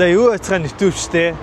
За юу яцгаа нэтвчтэй.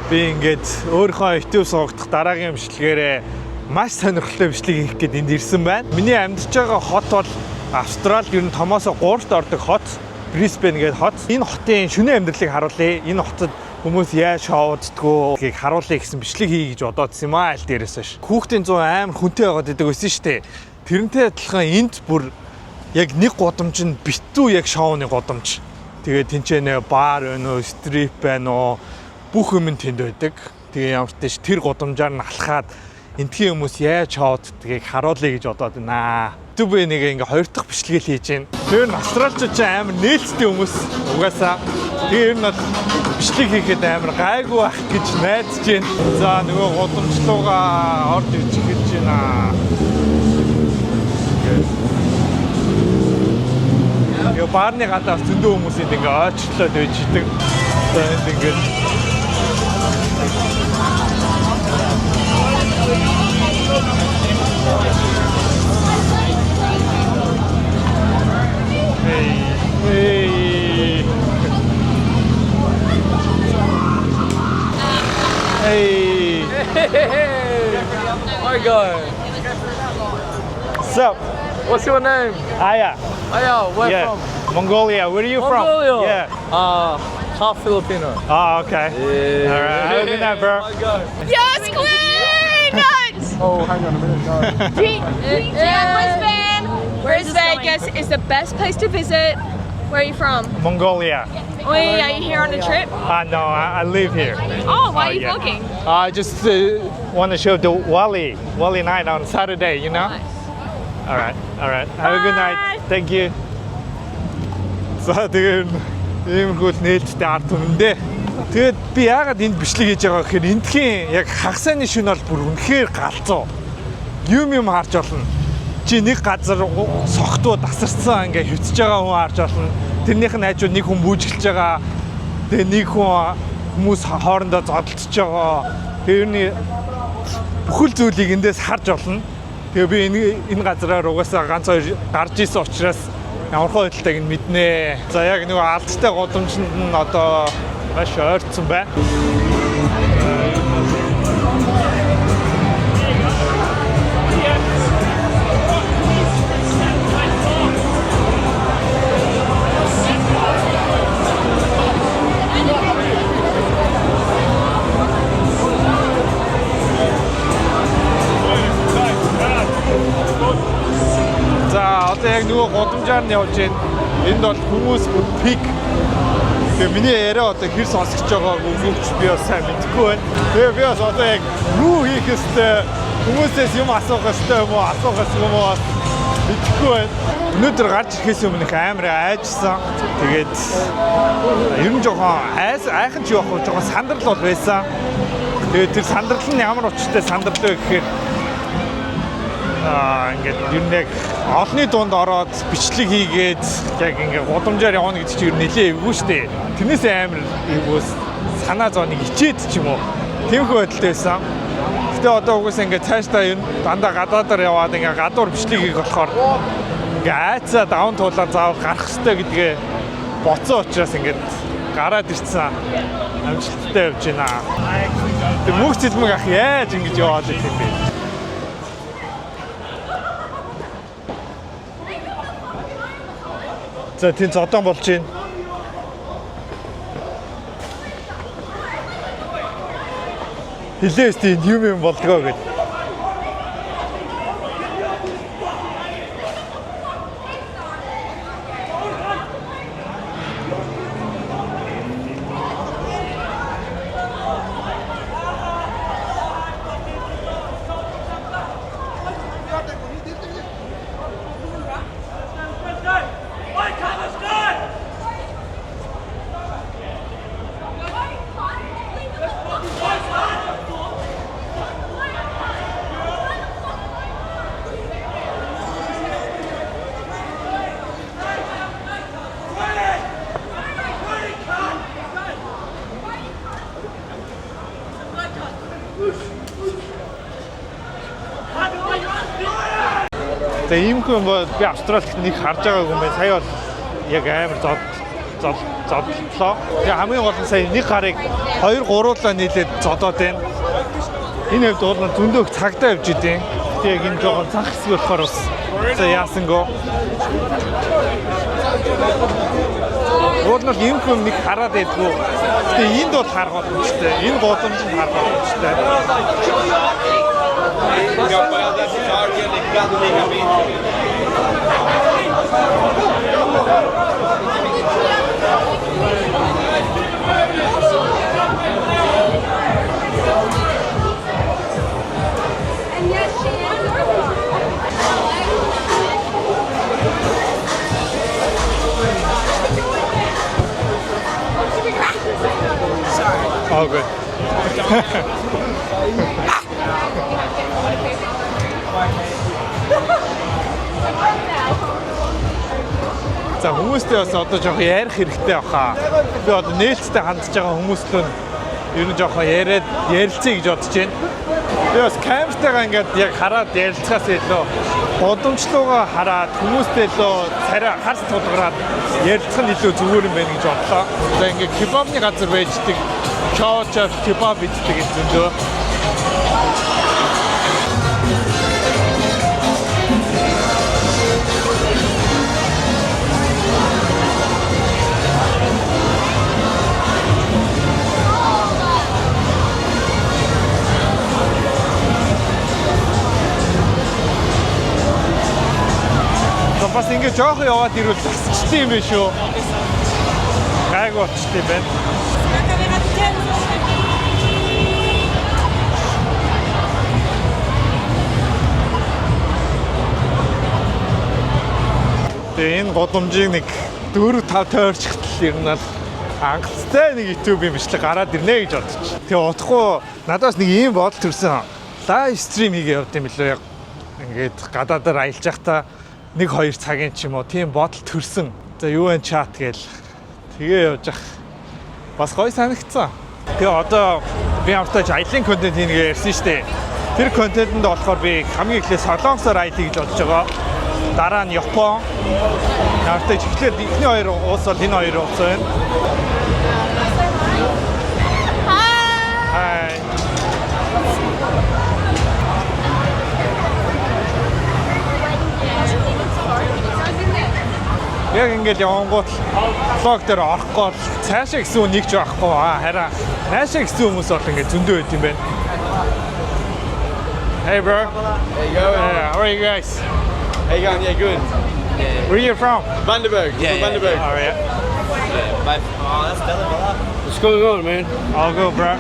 Би ингээд өөрийнхөө YouTube суугдах дараагийн бичлэгээрээ маш сонирхолтой бичлэг хийх гээд энд ирсэн байна. Миний амьдарч байгаа хот бол Австрали ер нь томоос 3-т ордог хот. Brisbane гэдэг хот. Энэ хотын шөнийн амьдралыг харуулъя. Энэ хотод хүмүүс яаж шоуддгоо гэдгийг харуулъя гэсэн бичлэг хий гэж бодоодсэн юм аа аль дээрээс ш. Хүүхдийн 100 амар хүнтэй байгаад идэг байсан шүү дээ. Тэрнтэй адилхан энд бүр яг нэг гудамж нь битүү яг шоуны гудамж. Тэгээд тэнцэнэ бар байна уу, стрип байна уу, бүх юм тэнд байдаг. Тэгээ ямар ч тийш тэр гудамжаар нь алхаад энтхийн хүмүүс яаж шоуддгийг харуулъя гэж бодоод байна. YouTube нэг ингээ 2 дахь бичлэгийг хийж байна. Тэр нь австралчууд амар нээлттэй хүмүүс угаасаа. Тэгээ ер нь бичлэг хийхэд амар гайгүй ах гэж найдаж байна. За нөгөө гудамжлуугаа орж ирж гэж байна. Яа баарны гадаа зөндөө хүмүүсийн ингээ ойчлоод байж идэг. За энд ингээ Hey. My God. What's up? What's your name? Aya. Aya, where from? Mongolia. Where are you Mongolia. from? Yeah. Half Filipino. Oh, okay. Yeah. All right. Have a good night, bro. Oh my God. Yes, Queen! Oh, hang on a minute. No. Brisbane. Where's Vegas is the best place to visit. Where are you from? Mongolia. Wait, are you here on a trip? No, I live here. Oh, why are you yeah. vlogging? I just want to show the Wally night on Saturday, you know? Nice. All right. Have a good night. Thank you. За тэгээд иймэрхүү нээлттэй ард түмэндээ. Тэгээд би яагаад энд бичлэг хийж байгаа гэхээр эндхийн яг хагасны шөнө бол бүр үнэхээр галзуу. Юм харж олно. Чи нэг газар согтуу тасарсан ингээ хөвцөж байгаа хүн харж олно. Тэрнийх нь хажууд нэг хүн бүүжгэлж байгаа. Тэгээ нэг хүмүүс хоорондоо зодтолж байгаа. Тэрний бүхэл зүйлийг эндээс харж олно. Тэгээ би энэ газараар угаасаа ганц хоёр гарч исэн учраас ямар хөдөлтойг нь мэднэ. За яг нөгөө алдтай гудамжинд нь одоо маш ойрцсон байна. Яг нөгөө гудамжаар нь явж байна. Энд бол хүмүүс бүр пик. Тэгээ миний яриа одоо хэр сонсож байгааг үгүйч би бас сайн мэдэхгүй байна. Тэгээ би бас одоо яг юу хийх ёстой, хүмүүсээс юм асуух ёстой юм уу, асуух юм уу мэдэхгүй байна. Өнөөдөр гарч ирэхээс өмнө амар айжсан. Тэгээд ер нь жоохон айхан ч явах жоохон сандрал бол байсан. Тэгээд тэр сандрал нь ямар учиртай сандрал вэ гэхээр ингээд ер нь яг олонний дунд ороод бичлэг хийгээд яг ингээд гудамжаар явна гэдэг чинь ер нь нэлээ эвгүй шүү дээ. Тэрнээс амар эвгөөс санаа зовныг ичээд ч юм уу. Тиймэрхүү байдалтай байсан. Гэтэ одоо угсаа ингээд цаашдаа ер нь дандаа гадаадаар яваад ингээд гадуур бичлэг хийх болохоор ингээд айцаа даван туулаад заавал гарах хэрэгтэй гэдгээ боцсон учраас ингээд гараад ирсэн. Амжилттай явж байна. Тэг мөнх цэлмэг ах яаж ингэж яваад ирэх юм бэ? За тийм зодон болж байна. Хилээс тийм юм болдгоо гэж. За ийм хүн бол би Австралид нэг харж байгаагүй юм байна. Сая бол яг амар зод зодлоо. Тэгээ хамгийн гол нь сая нэг гарыг 2-3-лаа нийлээд зодоод байна. Энэ хэвд уул нь зөндөө цагдаа явж идэв. Тэгээ энэ жоохон цанх хэсэг болохоор бас яасангүй. Уул нь юм хүм нэг хараад байдгүй. Тэгээ энд бол харах боломжтой. Энэ голомж нь харах боломжтой. Oh, good. За хүмүүстэй бас одоо жоох ярих хэрэгтэй баха. Би одоо нээлттэй хандж байгаа хүмүүстэй ер нь жоох ярилцъя гэж бодож байна. Би бас камертайгаа ингээд яг хараад ярилцахаас илүү бодомжлуугаа хараад хүмүүстэй илүү царай харс тулгараад ярилцах нь илүү зүгээр юм байна гэж бодлоо. За ингээд кебабны газар байждаг. Чоочор кебаб иддэг юм зөндөө. Бас ингэ жоох яваад ирвэл засчтай юм биш үү? Гайгүй болчтой юм байна. Тэгээ энэ годомжийг нэг 4-5 тойрчихтал ер нь хангалттай нэг YouTube юм бичлэг гараад ирнэ гэж бодчих. Тэгээ утахгүй надаас нэг ийм бодол төрсөн. Лайв стрим хийгээ явд юм билүү яг. Ингээд гадаадаар аялж байхдаа 1-2 цагийн ч юм уу тийм бодол төрсөн. За юу вэ чат гээл. Тэгээ явж ах. Бас гоё санагдсан. Тэгээ одоо би хамтдаа аялын контент хийнэ гэсэн шүү дээ. Тэр контентэнд болохоор би хамгийн эхлээд Солонгосоор аялъя гэж бодож байгаа. Дараа нь Япон. Хамтдаа эхлээд эхний 2 улс бол энэ 2 улс байна. Hi. Яг ингээд явангууд влог дээр орохгүй цаашаа гэсэн нэг ч байхгүй хараа наашаа гэсэн хүмүүс бол ингээд зөндөө байт юм байна. Hey bro. Hey, yo. How are you guys? How you going? Yeah, good. Where are you from? Vandenberg. Yeah, From Vandenberg. Oh yeah. That's Stella. What's going on, man? I'll go, bro.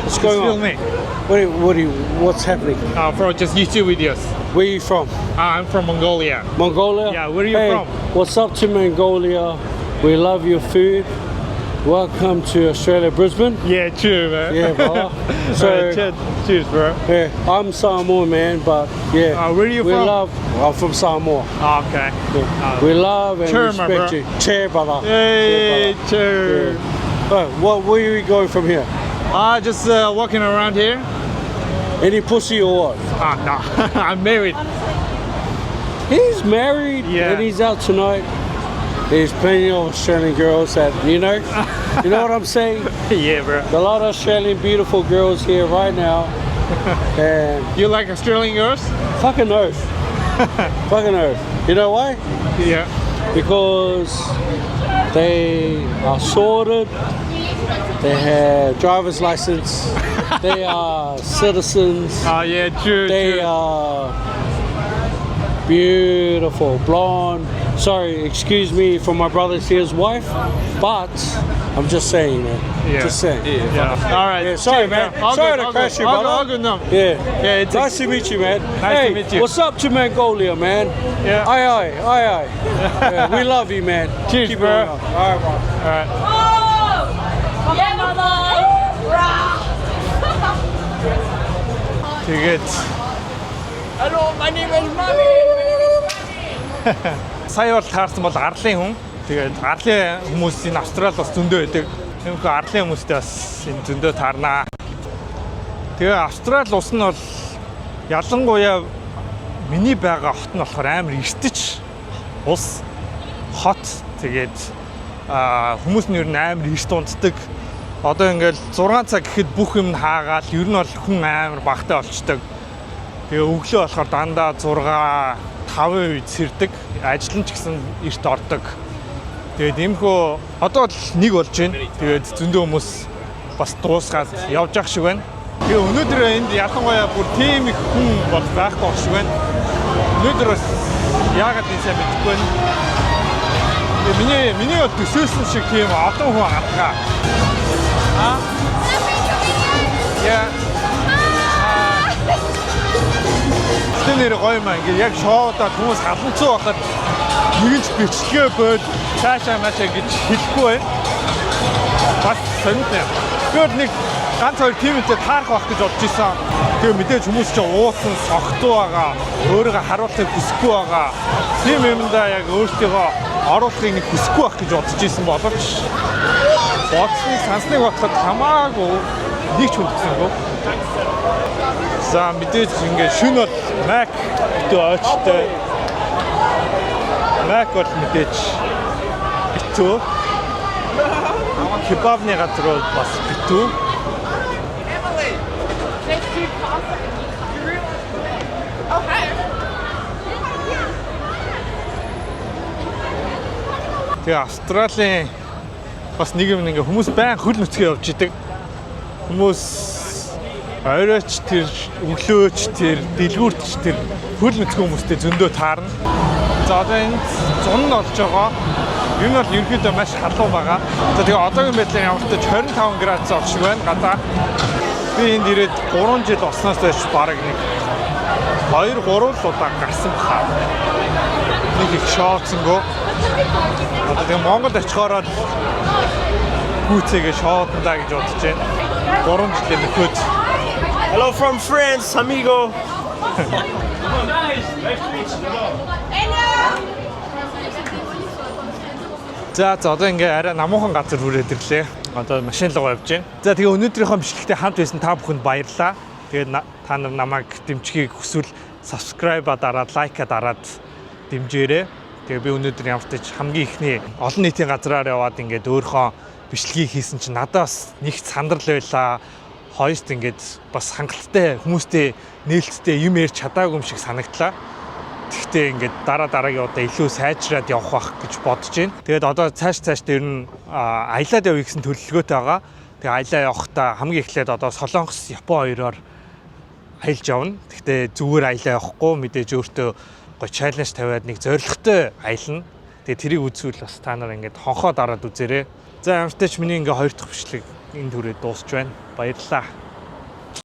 What's going Film on? me. What's happening? For just YouTube videos. Where are you from? I'm from Mongolia. Mongolia? Yeah, where are you hey, from? What's up to Mongolia? We love your food. Welcome to Australia, Brisbane. Yeah, true, man. Yeah, bro. So, cheers, bro. yeah, I'm Samoa, man, but yeah. Where are you we from? I'm from Samoa. Oh, okay. Yeah. We love and Cheer, my respect bro. you. Cheer, brother. Hey, Cheer, cheers. brother. Where are we going from here? Just walking around here. Any pussy or what? No, I'm married. He's married Yeah. and he's out tonight. There's plenty of Australian girls that, you know what I'm saying? Yeah, bro. A lot of Australian beautiful girls here right now. And You like Australian girls? fucking earth. Fucking earth. You know why? Yeah. Because they are sorted, they have driver's license, they are citizens, Oh, yeah, true. they true. are beautiful, blonde. Sorry, excuse me for my brother's here's wife, but I'm just saying, man. Yeah. Just saying. Yeah. All right. Yeah, sorry, Cheers, man. bro. All Sorry good, to all crash good. you, All brother. good, all good, no. Yeah. Yeah, it's Nice to meet you, man. Nice hey, to meet you. What's up to Mongolia, man? Yeah. Aye, aye, aye, aye. Yeah, we love you, man. Cheers, Keep bro. it on. All right, bro. All right. Yeah, mama. Тэгээд Hello, my name is Mommy. сая бол таарсан бол арлын хүн. Тэгээд арлын хүмүүс энэ Австралид бас зөндөө байдаг. Тиймээс арлын хүмүүстэй бас энэ зөндөө таарнаа. Тэгээ Австрали ус нь бол ялангуяа миний байгаа хот нь болохоор амар эртэж ус хот. Тэгээд Хүмүүс нь ер нь амар эрт унтдаг. Одоо ингээл 6 цаг гэхэд бүх юм хаагаад ер нь бол хүн амар багтаа болчдөг. Тэгээ өглөө болохоор дандаа 6 5 үед сэрдэг. Ажил нь ч гэсэн эрт ордог. Тэгээд иймхүү одоо л нэг болж байна. Тэгээд зөндөө хүмүүс бас дуусгаад явж ах шиг байна. Тэгээ өнөөдөр энд ялангуяа бүр тийм их хүн бол байхгүй шиг байна. Өнөөдөр бас яагаад энэ сайн мэдэхгүй байна. Миний бол төсөөсөн шиг тийм олон хүн гаргаа. Яа. Тэнэр гоё маа ингээ яг шоудаа хүмүүс халанцуу байхад нэгэн ч бичлэгээ бод цаашаа маашаа гэж хэлэхгүй байна. Бас сонирхолтой. Тэр нэг ганц хоёр тимтэй таарах байх гэж бодож исэн. Тэгээ мэдээж хүмүүс ч уусан, согтуу байгаа, өөрийгөө харуулахыг хүсэхгүй байгаа. Тийм юмдаа яг өөртөө оруулахыг нэг хүсэхгүй байх гэж бодож исэн боловч бодсныг сансныг бодоход хамаагүй нэг ч хүндсэнгүй. За мэдээж ингээ шөнө бол Mac битүү очтой. Mac бол мэдээж битүү. Кебабны газар бол бас битүү. Тэгээ Австралийн бас нэг юм ингээ хүмүүс байн хөл нүцгээ явж идэг. Хүмүүс оройч тэр өглөөч тэр дэлгүүртч тэр хөл нүцгэн хүмүүстэй зөндөө таарна. За одоо энэ зун нь болж байгаа. Энэ бол ерөнхийдөө маш халуун байгаа. За тэгээ одоогийн байдлаар ямар ч 25 градус орж шиг байна гадаа. Би энд ирээд 3 жил болсноос хойш бараг нэг 2-3 удаа гарсан баха. Нэг их шоотсонгоо. Одоо тэгээ Монгол очихороо гүцээгээ шоотандаа гэж бодож байна. 3 жилийн нөхөд. Hello from France, amigo. За одоо ингээ арай намуухан газар хүрээд ирлээ. Одоо машин руу явж байна. За тэгээ өнөөдрийнхөө бичлэгтээ хамт байсан та бүхэнд баярлалаа. Тэгээд та нар намайг дэмжихийг хүсвэл subscribe дараад, like дараад дэмжээрэй. Тэгээ би өнөөдөр ямар ч хамгийн ихний олон нийтийн газраар яваад ингээд өөрийнхөө бичлэгийг хийсэн чинь надаас нэг сандрал байлаа. Хоёрт ингээд бас хангалттай хүмүүстэй нээлттэй юм ярьж чадаагүй юм шиг санагдлаа. Гэхдээ ингээд дараагийн удаа илүү сайжраад явах байх гэж бодож байна. Тэгээд одоо цаашдаа ер нь аялаад явъя гэсэн төлөвлөгөөтэй байгаа. Тэгээ аялаа явахдаа хамгийн эхлээд одоо Солонгос, Япон хоёроор аялж явна. Гэхдээ зүгээр аялаа явахгүй мэдээж өөртөө гоё чаленж тавиад нэг зорилготой аялна. Тэгээ тэрийг үзвэл бас та нар ингээд хонхоо дараад үзээрэй. За ямар ч тач миний ингээ хоёр дахь бичлэг энэ түрээ дуусч байна. Баярлалаа.